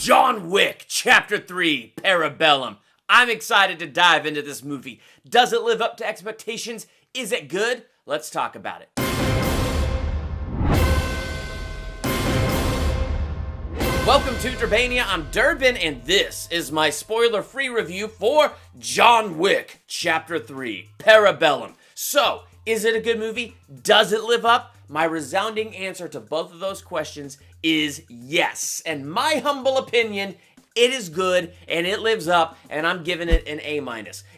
John Wick, Chapter 3, Parabellum. I'm excited to dive into this movie. Does it live up to expectations? Is it good? Let's talk about it. Welcome to Durbania. I'm Durbin, and this is my spoiler-free review for John Wick, Chapter 3, Parabellum. So, is it a good movie? Does it live up? My resounding answer to both of those questions is yes. And my humble opinion, it is good, and it lives up, and I'm giving it an A-,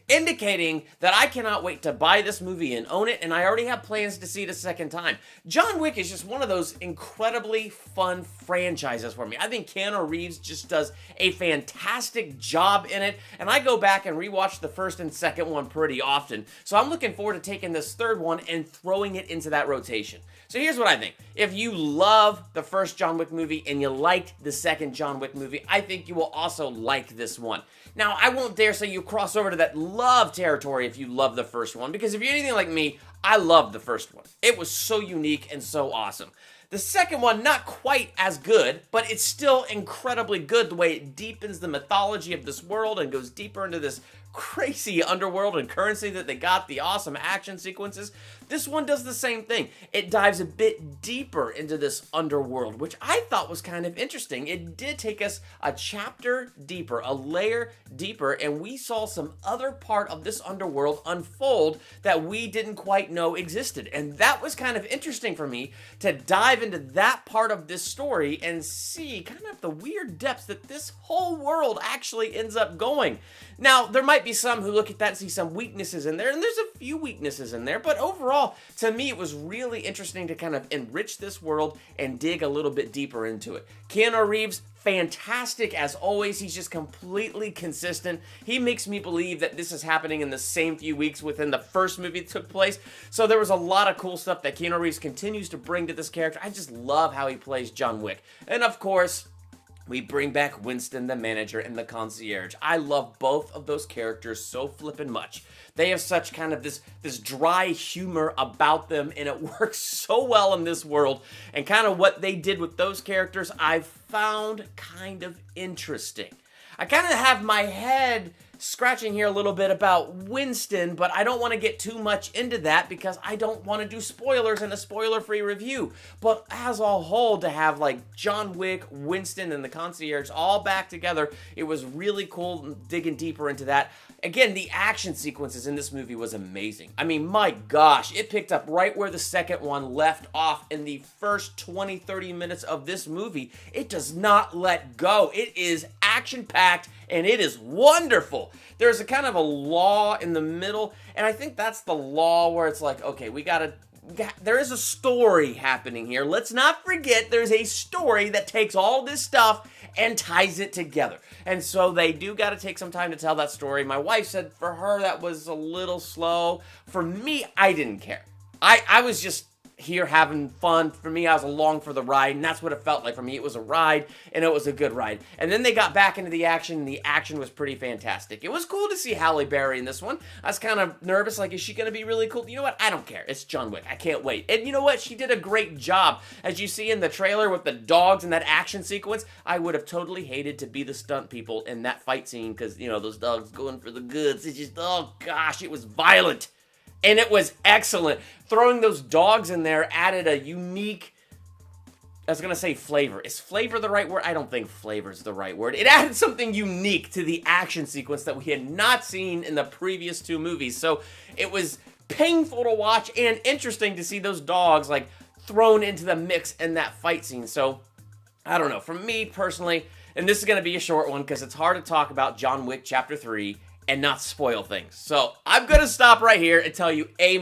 indicating that I cannot wait to buy this movie and own it, and I already have plans to see it a second time. John Wick is just one of those incredibly fun franchises for me. I think Keanu Reeves just does a fantastic job in it, and I go back and rewatch the first and second one pretty often, so I'm looking forward to taking this third one and throwing it into that rotation. So here's what I think. If you love the first John Wick movie and you liked the second John Wick movie, I think you will also like this one. Now, I won't dare say you cross over to that love territory if you love the first one, because if you're anything like me, I loved the first one. It was so unique and so awesome. The second one, not quite as good, but it's still incredibly good the way it deepens the mythology of this world and goes deeper into this crazy underworld and currency that they got, the awesome action sequences. This one does the same thing. It dives a bit deeper into this underworld, which I thought was kind of interesting. It did take us a chapter deeper, a layer deeper, and we saw some other part of this underworld unfold that we didn't quite know existed. And that was kind of interesting for me to dive into that part of this story and see kind of the weird depths that this whole world actually ends up going. Now, there might be some who look at that and see some weaknesses in there, and there's a few weaknesses in there, but overall, to me, it was really interesting to kind of enrich this world and dig a little bit deeper into it. Keanu Reeves, fantastic as always. He's just completely consistent. He makes me believe that this is happening in the same few weeks within the first movie that took place. So there was a lot of cool stuff that Keanu Reeves continues to bring to this character. I just love how he plays John Wick. And of course, we bring back Winston, the manager, and the concierge. I love both of those characters so flippin' much. They have such kind of this dry humor about them, and it works so well in this world. And kind of what they did with those characters, I've found kind of interesting. I kind of have my head scratching here a little bit about Winston, but I don't want to get too much into that because I don't want to do spoilers in a spoiler-free review. But as a whole, to have like John Wick, Winston, and the concierge all back together, it was really cool digging deeper into that. Again, the action sequences in this movie was amazing. I mean, my gosh, it picked up right where the second one left off in the first 20-30 minutes of this movie. It does not let go. It is action-packed, and it is wonderful. There's a kind of a law in the middle, and I think that's the law where it's like, okay, there is a story happening here. Let's not forget there's a story that takes all this stuff and ties it together. And so they do got to take some time to tell that story. My wife said for her that was a little slow. For me, I didn't care. I was just here having fun. For me, I was along for the ride, and that's what it felt like for me. It was a ride, and it was a good ride. And then they got back into the action, and the action was pretty fantastic. It was cool to see Halle Berry in this one. I was kind of nervous, like, is she going to be really cool? You know what? I don't care. It's John Wick. I can't wait. And you know what? She did a great job. As you see in the trailer with the dogs and that action sequence, I would have totally hated to be the stunt people in that fight scene because, you know, those dogs going for the goods. It's just, oh gosh, it was violent. And it was excellent. Throwing those dogs in there added a unique, I was going to say flavor. Is flavor the right word? I don't think flavor is the right word. It added something unique to the action sequence that we had not seen in the previous two movies. So it was painful to watch and interesting to see those dogs like thrown into the mix in that fight scene. So I don't know. For me personally, and this is going to be a short one because it's hard to talk about John Wick Chapter 3 and not spoil things. So I'm going to stop right here and tell you A-,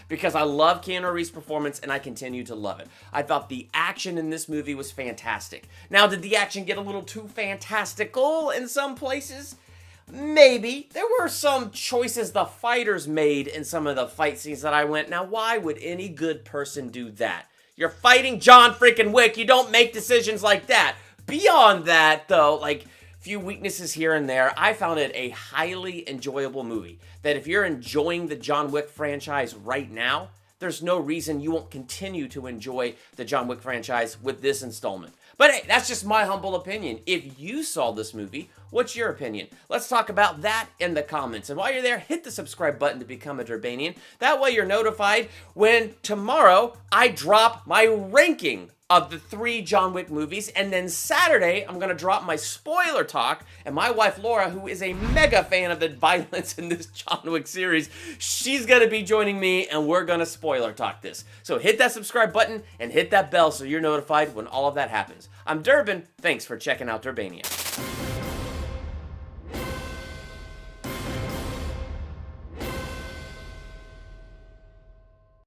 because I love Keanu Reeves' performance and I continue to love it. I thought the action in this movie was fantastic. Now, did the action get a little too fantastical in some places? Maybe. There were some choices the fighters made in some of the fight scenes that I went, now why would any good person do that? You're fighting John freaking Wick. You don't make decisions like that. Beyond that, though, like, few weaknesses here and there, I found it a highly enjoyable movie. That if you're enjoying the John Wick franchise right now, there's no reason you won't continue to enjoy the John Wick franchise with this installment. But hey, that's just my humble opinion. If you saw this movie, what's your opinion? Let's talk about that in the comments. And while you're there, hit the subscribe button to become a Durbanian. That way you're notified when tomorrow I drop my ranking of the 3 John Wick movies, and then Saturday, I'm gonna drop my spoiler talk, and my wife Laura, who is a mega fan of the violence in this John Wick series, she's gonna be joining me, and we're gonna spoiler talk this. So hit that subscribe button, and hit that bell so you're notified when all of that happens. I'm Durbin, thanks for checking out Durbania.